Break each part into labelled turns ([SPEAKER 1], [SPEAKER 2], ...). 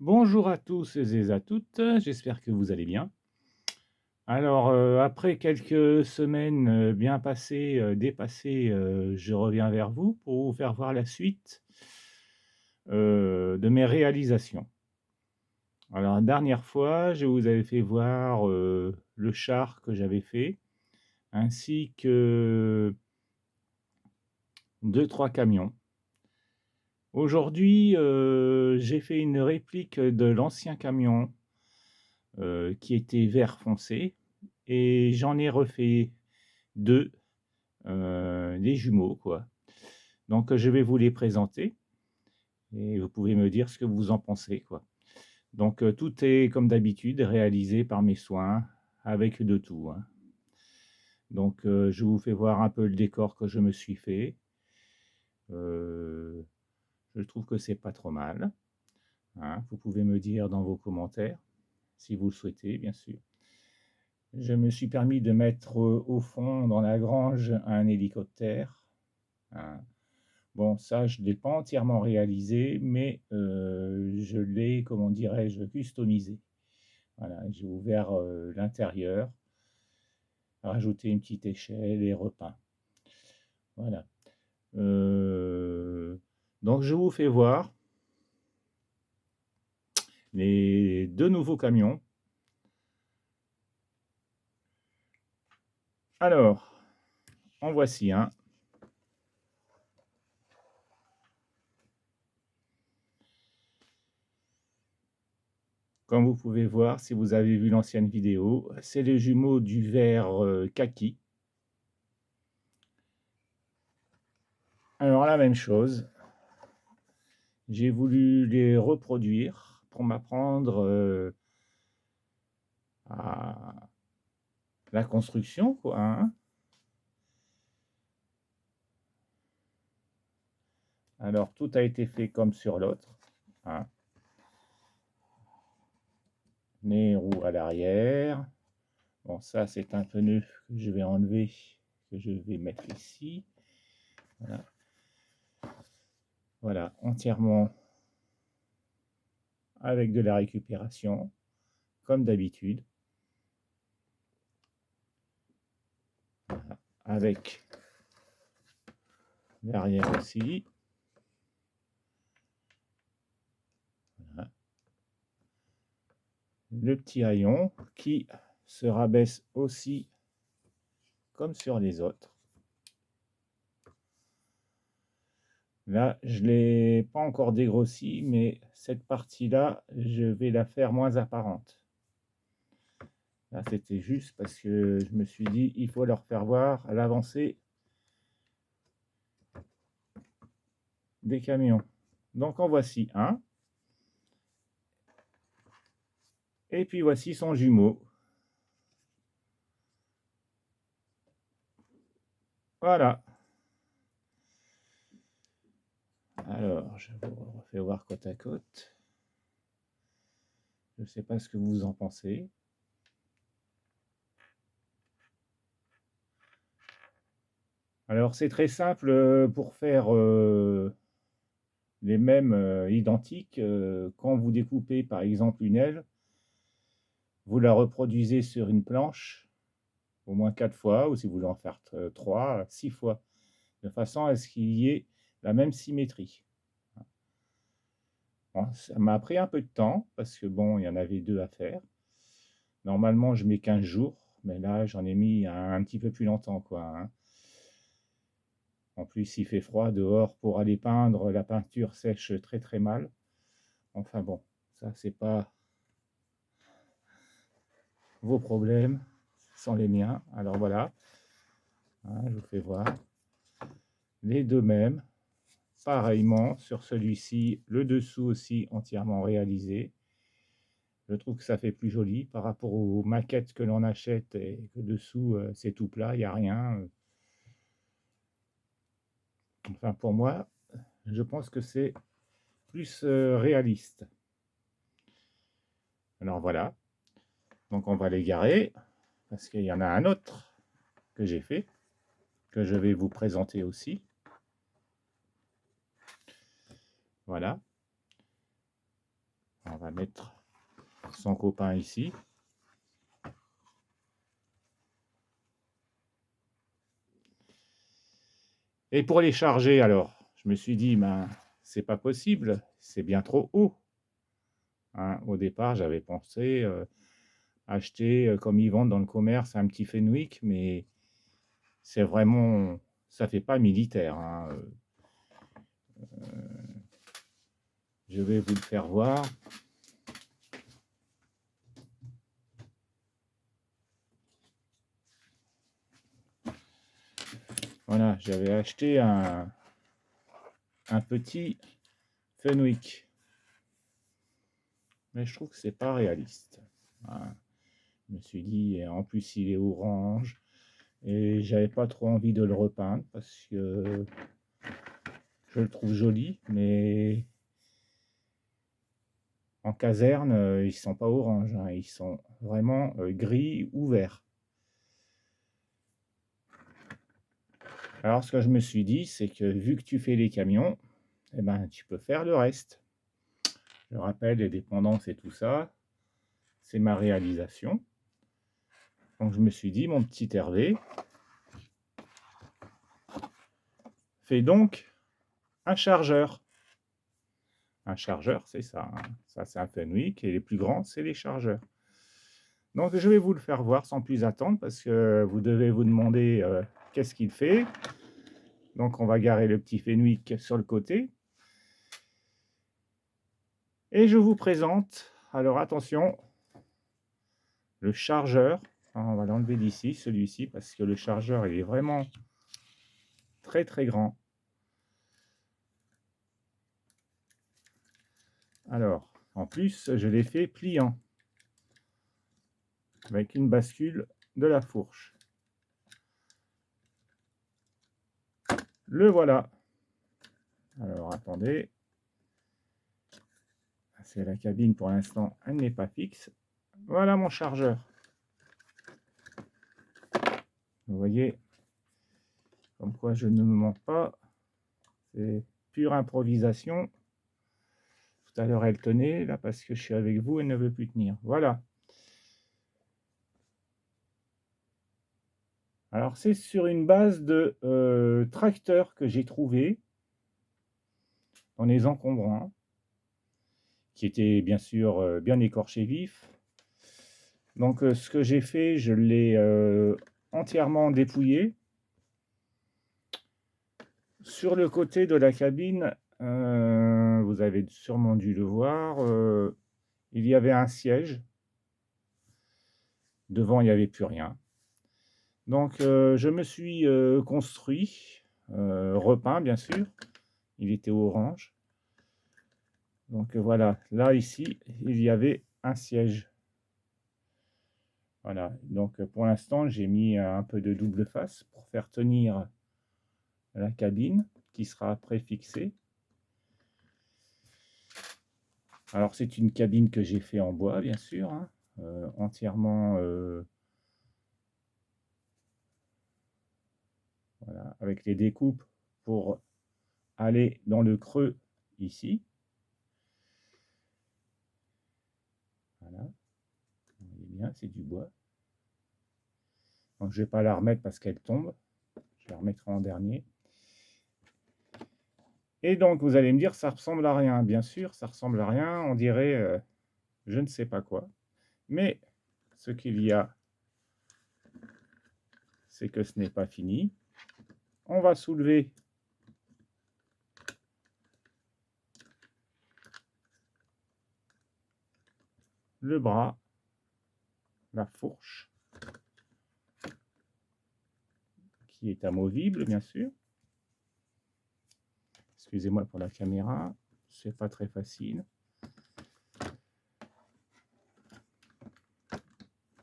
[SPEAKER 1] Bonjour à tous et à toutes, j'espère que vous allez bien. Alors, après quelques semaines, bien passées, dépassées, je reviens vers vous pour vous faire voir la suite, de mes réalisations. Alors la dernière fois, je vous avais fait voir, le char que j'avais fait, ainsi que deux trois camions. Aujourd'hui, j'ai fait une réplique de l'ancien camion, qui était vert foncé et j'en ai refait 2, des jumeaux quoi. Donc, je vais vous les présenter et vous pouvez me dire ce que vous en pensez quoi. Donc, tout est comme d'habitude réalisé par mes soins avec de tout, hein. Donc, je vous fais voir un peu le décor que je me suis fait. Heu, je trouve que c'est pas trop mal, hein. Vous pouvez me dire dans vos commentaires, si vous le souhaitez bien sûr. Je me suis permis de mettre, au fond dans la grange un hélicoptère, hein. Bon ça je ne l'ai pas entièrement réalisé, mais je l'ai, comment dirais-je, customisé. Voilà, j'ai ouvert, l'intérieur, rajouté une petite échelle et repeint. Voilà. Donc je vous fais voir les 2 nouveaux camions. Alors, en voici un. Comme vous pouvez voir, si vous avez vu l'ancienne vidéo, c'est les jumeaux du vert, kaki. Alors la même chose, j'ai voulu les reproduire pour m'apprendre, à la construction quoi, hein. Alors tout a été fait comme sur l'autre, hein. Les roues à l'arrière. Bon ça c'est un pneu que je vais enlever, que je vais mettre ici. Voilà. Voilà, entièrement avec de la récupération, comme d'habitude. Voilà. Avec l'arrière aussi. Voilà. Le petit haillon qui se rabaisse aussi comme sur les autres. Là, je ne l'ai pas encore dégrossi, mais cette partie-là, je vais la faire moins apparente. Là, c'était juste parce que je me suis dit, il faut leur faire voir l'avancée des camions. Donc, en voici un. Et puis, voici son jumeau. Voilà. Alors, je vous refais voir côte à côte. Je ne sais pas ce que vous en pensez. Alors, c'est très simple pour faire les mêmes identiques. Quand vous découpez, par exemple, une aile, vous la reproduisez sur une planche, au moins 4 fois, ou si vous voulez en faire 3, 6 fois, de façon à ce qu'il y ait la même symétrie. Bon, ça m'a pris un peu de temps, parce que bon, il y en avait 2 à faire. Normalement, je mets 15 jours, mais là, j'en ai mis un petit peu plus longtemps, quoi, hein. En plus, il fait froid dehors pour aller peindre, la peinture sèche très très mal. Enfin bon, ça c'est pas vos problèmes, ce sont les miens. Alors voilà, hein, je vous fais voir les deux mêmes. Pareillement, sur celui-ci, le dessous aussi entièrement réalisé. Je trouve que ça fait plus joli par rapport aux maquettes que l'on achète et que dessous, c'est tout plat, il n'y a rien. Enfin, pour moi, je pense que c'est plus réaliste. Alors voilà, donc on va les garer, parce qu'il y en a un autre que j'ai fait, que je vais vous présenter aussi. Voilà. va mettre son copain ici. Et pour les charger, alors, je me suis dit, ben, c'est pas possible, c'est bien trop haut. Hein. Au départ, j'avais pensé acheter, comme ils vendent dans le commerce, un petit Fenwick, mais c'est vraiment, ça fait pas militaire. Hein. Je vais vous le faire voir. Voilà, j'avais acheté un petit Fenwick, mais je trouve que c'est pas réaliste. Hein. Je me suis dit, en plus il est orange, et j'avais pas trop envie de le repeindre parce que je le trouve joli, mais en caserne, ils sont pas orange, hein, ils sont vraiment gris ou vert. Alors ce que je me suis dit, c'est que vu que tu fais les camions, eh ben, tu peux faire le reste. Je rappelle les dépendances et tout ça, c'est ma réalisation. Donc je me suis dit, mon petit Hervé, fais donc un chargeur. Un chargeur, c'est ça. Hein. Ça, c'est un Fenwick, et les plus grands, c'est les chargeurs. Donc je vais vous le faire voir sans plus attendre, parce que vous devez vous demander qu'est-ce qu'il fait. Donc on va garer le petit Fenwick sur le côté. Et je vous présente, alors attention, le chargeur. On va l'enlever d'ici, celui-ci, parce que le chargeur, il est vraiment très très grand. Alors, en plus, je l'ai fait pliant, avec une bascule de la fourche. Le voilà. Alors, attendez. C'est la cabine pour l'instant, elle n'est pas fixe. Voilà mon chargeur. Vous voyez, comme quoi je ne me mens pas. C'est pure improvisation. Tout à l'heure, elle tenait, là, parce que je suis avec vous, elle ne veut plus tenir. Voilà. Alors, c'est sur une base de tracteur que j'ai trouvé dans les encombrants, qui était bien sûr bien écorché vif. Donc, ce que j'ai fait, je l'ai entièrement dépouillé. Sur le côté de la cabine, vous avez sûrement dû le voir, il y avait un siège. Devant, il n'y avait plus rien. Donc, je me suis construit, repeint bien sûr. Il était orange. Donc voilà, là ici, il y avait un siège. Voilà, donc pour l'instant, j'ai mis un peu de double face pour faire tenir la cabine qui sera préfixée. Alors c'est une cabine que j'ai fait en bois, bien sûr, hein, entièrement voilà, avec les découpes pour aller dans le creux ici. Voilà, vous voyez bien, c'est du bois. Donc je ne vais pas la remettre parce qu'elle tombe. Je la remettrai en dernier. Et donc vous allez me dire, ça ressemble à rien. Bien sûr, ça ressemble à rien. On dirait je ne sais pas quoi. Mais ce qu'il y a, c'est que ce n'est pas fini. On va soulever le bras, la fourche, qui est amovible, bien sûr. Excusez-moi pour la caméra, c'est pas très facile.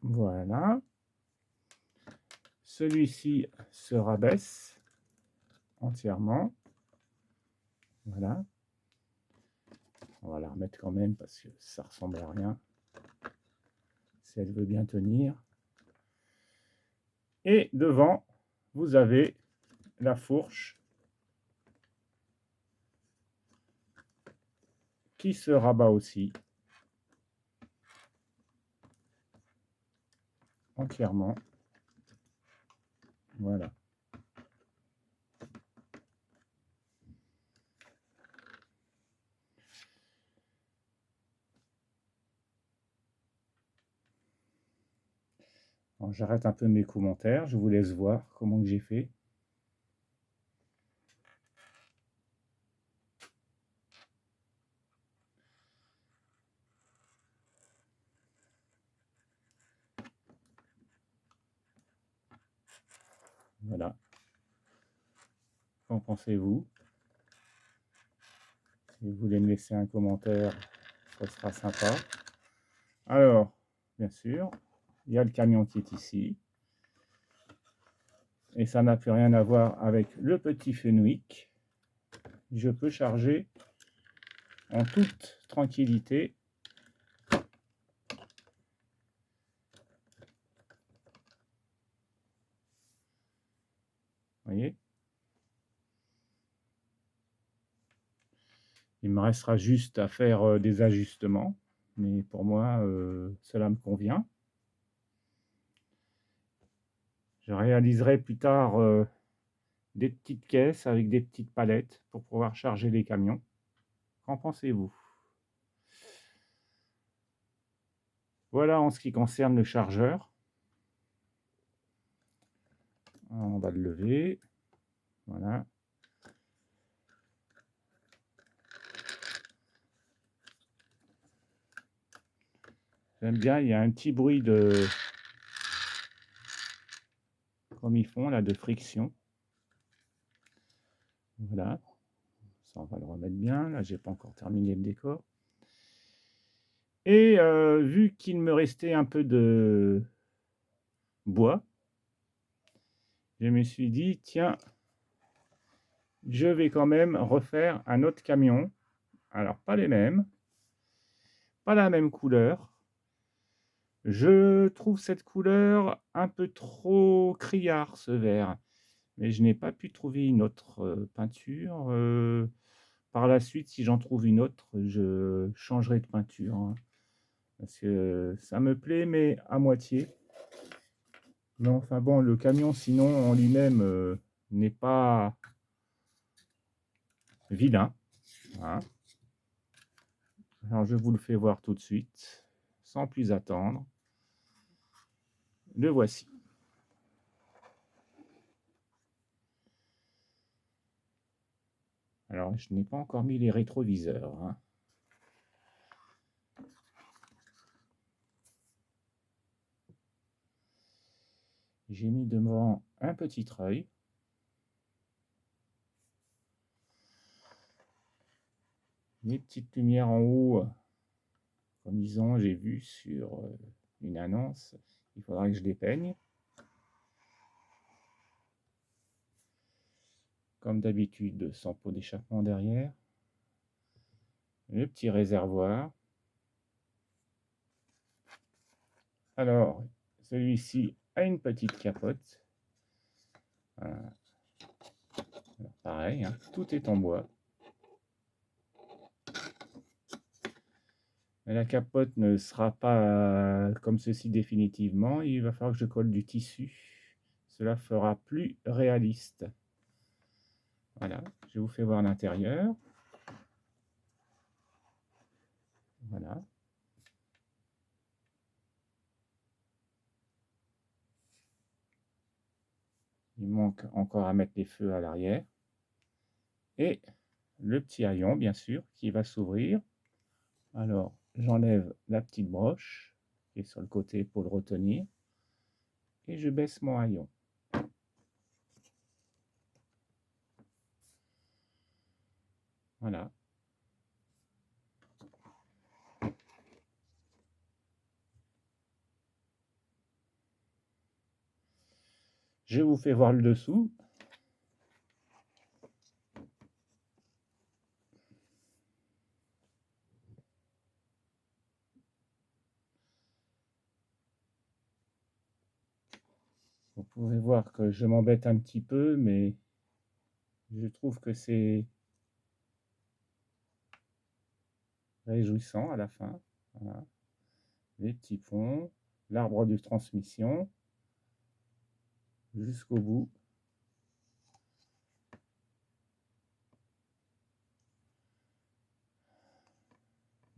[SPEAKER 1] Voilà. Celui-ci se rabaisse entièrement. Voilà. On va la remettre quand même parce que ça ressemble à rien. Si elle veut bien tenir. Et devant, vous avez la fourche qui se rabat aussi. entièrement. Voilà. J'arrête un peu mes commentaires, je vous laisse voir comment j'ai fait. Voilà. Qu'en pensez-vous? Si vous voulez me laisser un commentaire, ça sera sympa. Alors, bien sûr, il y a le camion qui est ici. Et ça n'a plus rien à voir avec le petit Fenwick. Je peux charger en toute tranquillité. Vous voyez? Il me restera juste à faire des ajustements. Mais pour moi, cela me convient. Je réaliserai plus tard des petites caisses avec des petites palettes pour pouvoir charger les camions. Qu'en pensez-vous? Voilà en ce qui concerne le chargeur. On va le lever. Voilà. J'aime bien, il y a un petit bruit de... comme ils font là, de friction. Voilà. Ça, on va le remettre bien. Là, j'ai pas encore terminé le décor. Et vu qu'il me restait un peu de bois, je me suis dit, tiens, je vais quand même refaire un autre camion. Alors, pas les mêmes, pas la même couleur. Je trouve cette couleur un peu trop criard, ce vert. Mais je n'ai pas pu trouver une autre peinture. Par la suite, si j'en trouve une autre, je changerai de peinture, hein. Parce que ça me plaît, mais à moitié. Mais enfin bon, le camion, sinon, en lui-même, n'est pas vilain, hein. Alors, je vous le fais voir tout de suite, sans plus attendre. Le voici. Alors, je n'ai pas encore mis les rétroviseurs, hein. J'ai mis devant un petit treuil. Les petites lumières en haut, comme disons, j'ai vu sur une annonce, il faudra que je les peigne. Comme d'habitude, sans pot d'échappement derrière. Le petit réservoir. Alors, celui-ci a une petite capote. Voilà. Alors, pareil, hein, tout est en bois. Mais la capote ne sera pas comme ceci définitivement. Il va falloir que je colle du tissu. Cela fera plus réaliste. Voilà, je vous fais voir l'intérieur. Voilà. Il manque encore à mettre les feux à l'arrière. Et le petit haillon, bien sûr, qui va s'ouvrir. Alors, j'enlève la petite broche qui est sur le côté pour le retenir. Et je baisse mon haillon. Voilà. Je vous fais voir le dessous. Vous pouvez voir que je m'embête un petit peu, mais je trouve que c'est réjouissant à la fin. Voilà. Les petits ponts. l'arbre de transmission jusqu'au bout.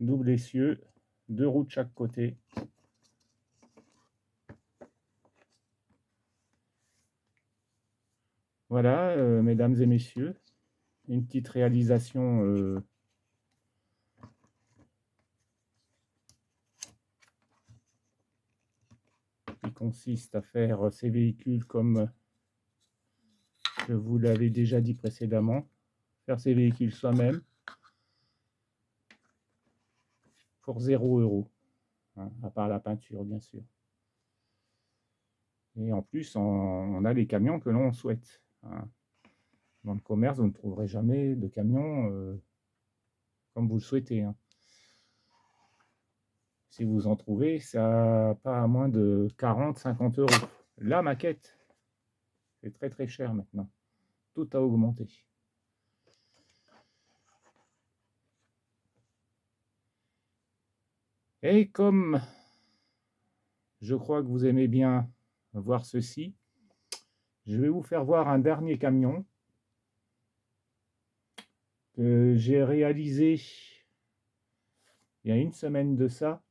[SPEAKER 1] Double essieu, 2 roues de chaque côté. Voilà, mesdames et messieurs, une petite réalisation qui consiste à faire ces véhicules comme je vous l'avais déjà dit précédemment, faire ces véhicules soi-même pour 0 €, hein, à part la peinture bien sûr. Et en plus, on a les camions que l'on souhaite, hein. Dans le commerce, vous ne trouverez jamais de camion comme vous le souhaitez, hein. Si vous en trouvez, ça pas à moins de 40-50 €. La maquette, c'est très très cher maintenant. Tout a augmenté. Et comme je crois que vous aimez bien voir ceci, je vais vous faire voir un dernier camion que j'ai réalisé il y a une semaine de ça.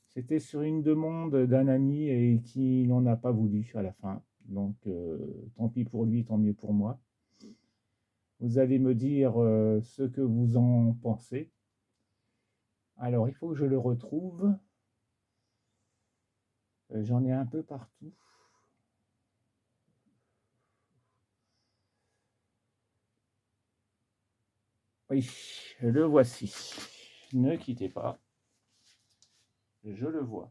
[SPEAKER 1] C'était sur une demande d'un ami et qui n'en a pas voulu à la fin. Donc, tant pis pour lui, tant mieux pour moi. Vous allez me dire ce que vous en pensez. Alors, il faut que je le retrouve. J'en ai un peu partout. Oui, le voici. Ne quittez pas. Je le vois.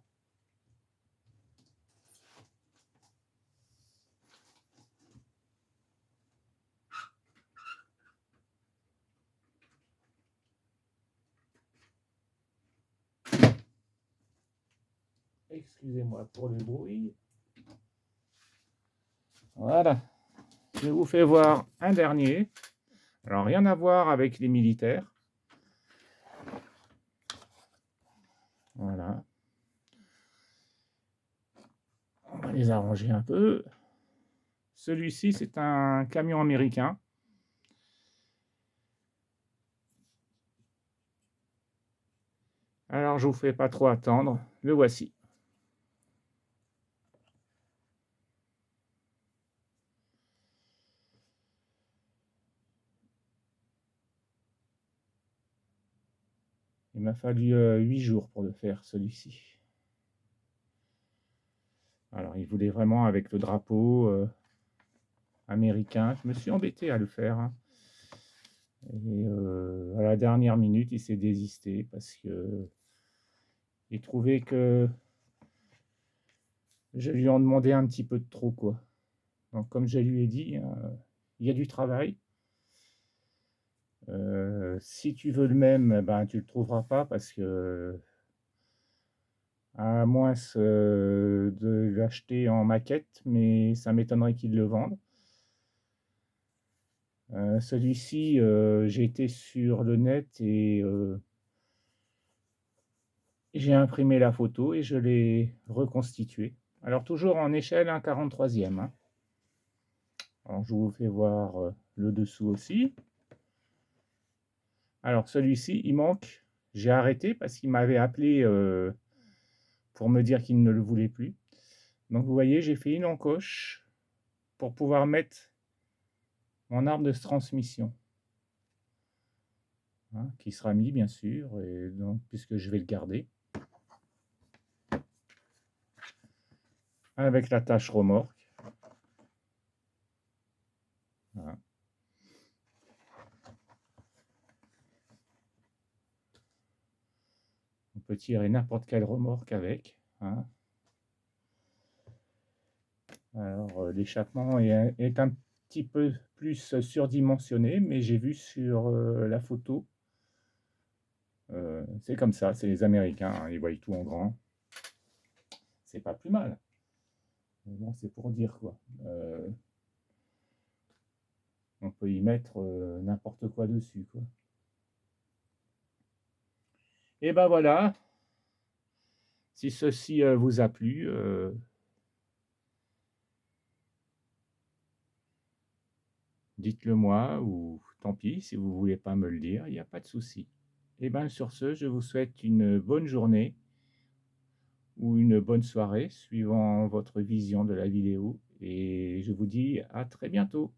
[SPEAKER 1] Excusez-moi pour le bruit. Voilà. Je vous fais voir un dernier. Alors, rien à voir avec les militaires. Voilà. On va les arranger un peu. Celui-ci, c'est un camion américain. Alors, je vous fais pas trop attendre. Le voici. Il m'a fallu 8 jours pour le faire, celui-ci. Alors, il voulait vraiment avec le drapeau américain. Je me suis embêté à le faire, hein. Et à la dernière minute, il s'est désisté parce que il trouvait que je lui en demandais un petit peu de trop, quoi. Donc, comme je lui ai dit, il y a du travail. Si tu veux le même, ben, tu le trouveras pas parce que à moins de l'acheter en maquette, mais ça m'étonnerait qu'ils le vendent. Celui-ci, j'ai été sur le net et j'ai imprimé la photo et je l'ai reconstitué. Alors toujours en échelle 1/43e, hein. Alors je vous fais voir le dessous aussi. Alors celui-ci, il manque. J'ai arrêté parce qu'il m'avait appelé pour me dire qu'il ne le voulait plus. Donc vous voyez, j'ai fait une encoche pour pouvoir mettre mon arbre de transmission, hein, qui sera mis bien sûr, et donc, puisque je vais le garder. Avec la tâche remorque. Voilà. On peut tirer n'importe quelle remorque avec, hein. Alors l'échappement est un petit peu plus surdimensionné, mais j'ai vu sur la photo, c'est comme ça, c'est les Américains, hein, ils voient tout en grand. C'est pas plus mal. Mais bon, c'est pour dire quoi. On peut y mettre n'importe quoi dessus, quoi. Et ben voilà, Si ceci, vous a plu, dites-le moi ou tant pis si vous voulez pas me le dire, il y a pas de souci. Et ben, sur ce, je vous souhaite une bonne journée ou une bonne soirée suivant votre vision de la vidéo et je vous dis à très bientôt.